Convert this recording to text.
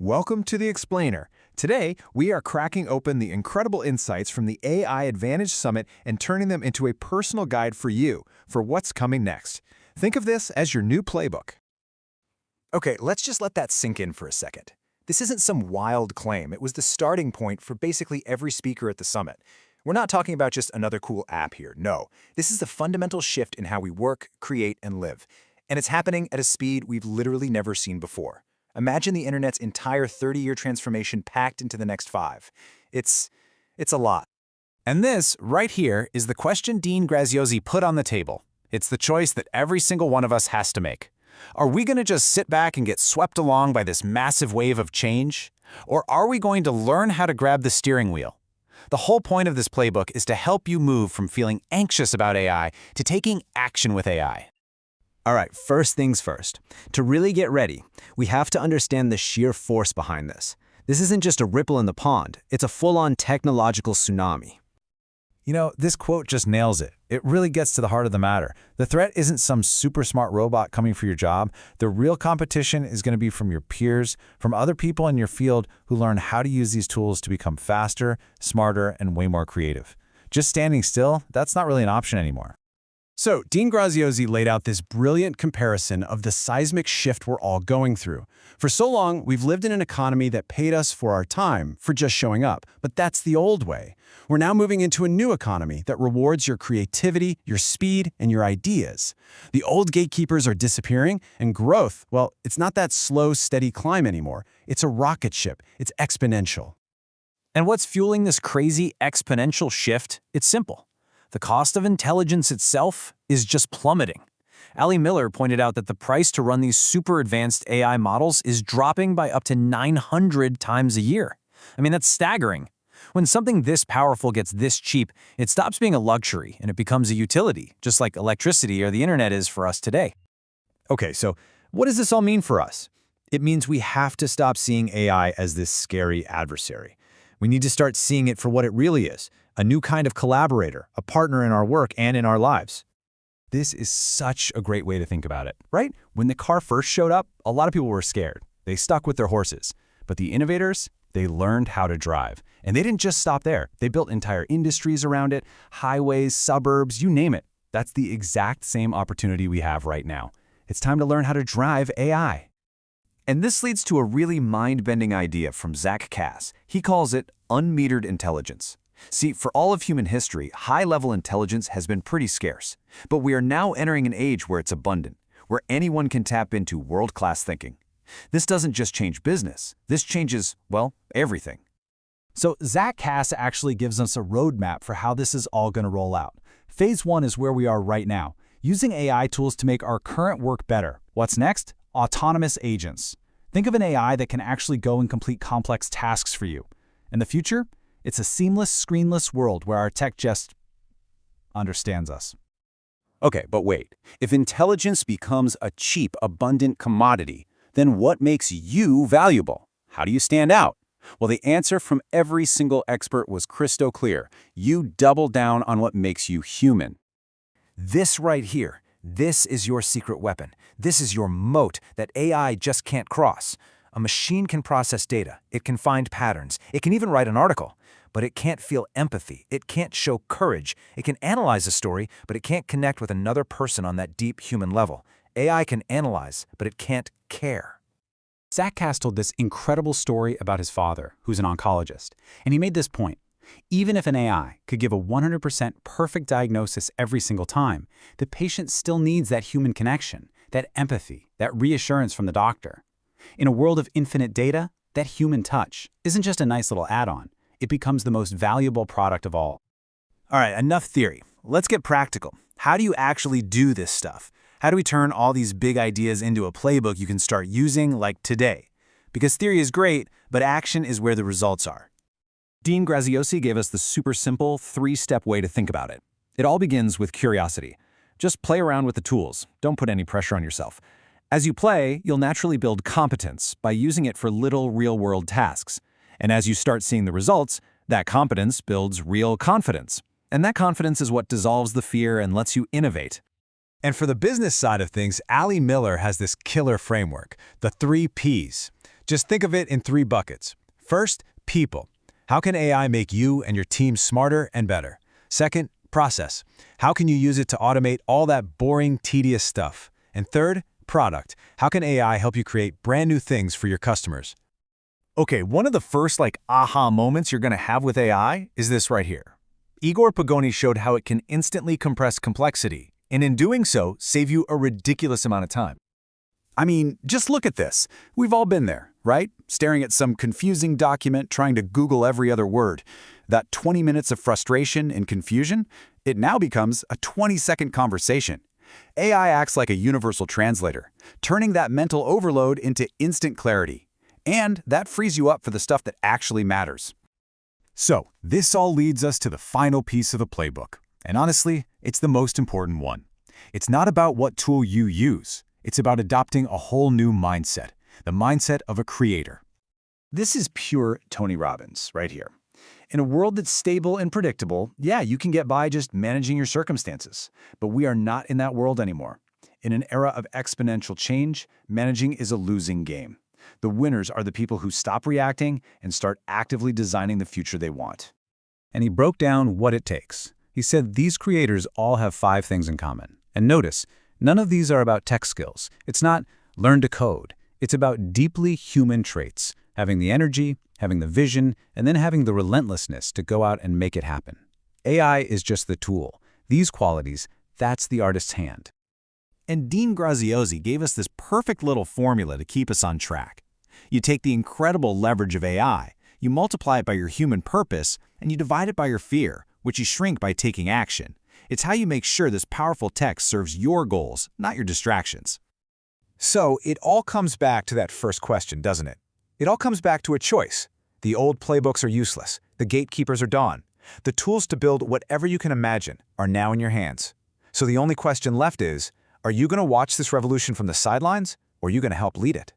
Welcome to The Explainer. Today, we are cracking open the incredible insights from the AI Advantage Summit and turning them into a personal guide for you for what's coming next. Think of this as your new playbook. Okay, let's just let that sink in for a second. This isn't some wild claim. It was the starting point for basically every speaker at the summit. We're not talking about just another cool app here. No, this is the fundamental shift in how we work, create, and live. And it's happening at a speed we've literally never seen before. Imagine the internet's entire 30-year transformation packed into the next 5. It's a lot. And this, right here, is the question Dean Graziosi put on the table. It's the choice that every single one of us has to make. Are we going to just sit back and get swept along by this massive wave of change? Or are we going to learn how to grab the steering wheel? The whole point of this playbook is to help you move from feeling anxious about AI to taking action with AI. All right, first things first. To really get ready, we have to understand the sheer force behind this. This isn't just a ripple in the pond, it's a full-on technological tsunami. You know, this quote just nails it. It really gets to the heart of the matter. The threat isn't some super smart robot coming for your job. The real competition is going to be from your peers, from other people in your field who learn how to use these tools to become faster, smarter, and way more creative. Just standing still, that's not really an option anymore. So, Dean Graziosi laid out this brilliant comparison of the seismic shift we're all going through. For so long, we've lived in an economy that paid us for our time, for just showing up. But that's the old way. We're now moving into a new economy that rewards your creativity, your speed, and your ideas. The old gatekeepers are disappearing, and growth, well, it's not that slow, steady climb anymore. It's a rocket ship. It's exponential. And what's fueling this crazy exponential shift? It's simple. The cost of intelligence itself is just plummeting. Ali Miller pointed out that the price to run these super advanced AI models is dropping by up to 900 times a year. I mean, that's staggering. When something this powerful gets this cheap, it stops being a luxury and it becomes a utility, just like electricity or the internet is for us today. Okay, so what does this all mean for us? It means we have to stop seeing AI as this scary adversary. We need to start seeing it for what it really is, a new kind of collaborator, a partner in our work and in our lives. This is such a great way to think about it, right? When the car first showed up, a lot of people were scared. They stuck with their horses. But the innovators, they learned how to drive. And they didn't just stop there. They built entire industries around it, highways, suburbs, you name it. That's the exact same opportunity we have right now. It's time to learn how to drive AI. And this leads to a really mind-bending idea from Zach Cass. He calls it unmetered intelligence. See, for all of human history, high-level intelligence has been pretty scarce. But we are now entering an age where it's abundant, where anyone can tap into world-class thinking. This doesn't just change business. This changes, well, everything. So Zach Cass actually gives us a roadmap for how this is all going to roll out. Phase 1 is where we are right now, using AI tools to make our current work better. What's next? Autonomous agents. Think of an AI that can actually go and complete complex tasks for you. In the future, it's a seamless, screenless world where our tech just understands us. Okay, but wait. If intelligence becomes a cheap, abundant commodity, then what makes you valuable? How do you stand out? Well, the answer from every single expert was crystal clear. You double down on what makes you human. This right here, this is your secret weapon. This is your moat that AI just can't cross. A machine can process data, it can find patterns, it can even write an article, but it can't feel empathy, it can't show courage, it can analyze a story, but it can't connect with another person on that deep human level. AI can analyze, but it can't care. Zach Cass told this incredible story about his father, who's an oncologist, and he made this point. Even if an AI could give a 100% perfect diagnosis every single time, the patient still needs that human connection, that empathy, that reassurance from the doctor. In a world of infinite data, that human touch isn't just a nice little add-on. It becomes the most valuable product of all. All right, enough theory. Let's get practical. How do you actually do this stuff? How do we turn all these big ideas into a playbook you can start using like today? Because theory is great, but action is where the results are. Dean Graziosi gave us the super simple 3-step way to think about it. It all begins with curiosity. Just play around with the tools. Don't put any pressure on yourself. As you play, you'll naturally build competence by using it for little real-world tasks. And as you start seeing the results, that competence builds real confidence. And that confidence is what dissolves the fear and lets you innovate. And for the business side of things, Ali Miller has this killer framework, the 3 Ps. Just think of it in 3 buckets. First, people. How can AI make you and your team smarter and better? Second, process. How can you use it to automate all that boring, tedious stuff? And third, product. How can AI help you create brand new things for your customers? Okay, one of the first aha moments you're going to have with AI is this right here. Igor Pagoni showed how it can instantly compress complexity, and in doing so, save you a ridiculous amount of time. I mean, just look at this. We've all been there, right? Staring at some confusing document, trying to Google every other word. That 20 minutes of frustration and confusion, it now becomes a 20-second conversation. AI acts like a universal translator, turning that mental overload into instant clarity. And that frees you up for the stuff that actually matters. So, this all leads us to the final piece of the playbook. And honestly, it's the most important one. It's not about what tool you use. It's about adopting a whole new mindset, the mindset of a creator. This is pure Tony Robbins right here. In a world that's stable and predictable, yeah, you can get by just managing your circumstances. But we are not in that world anymore. In an era of exponential change, managing is a losing game. The winners are the people who stop reacting and start actively designing the future they want. And he broke down what it takes. He said these creators all have 5 things in common. And notice, none of these are about tech skills. It's not learn to code. It's about deeply human traits, having the energy, having the vision, and then having the relentlessness to go out and make it happen. AI is just the tool. These qualities, that's the artist's hand. And Dean Graziosi gave us this perfect little formula to keep us on track. You take the incredible leverage of AI, you multiply it by your human purpose, and you divide it by your fear, which you shrink by taking action. It's how you make sure this powerful tech serves your goals, not your distractions. So it all comes back to that first question, doesn't it? It all comes back to a choice. The old playbooks are useless. The gatekeepers are gone. The tools to build whatever you can imagine are now in your hands. So the only question left is, are you going to watch this revolution from the sidelines, or are you going to help lead it?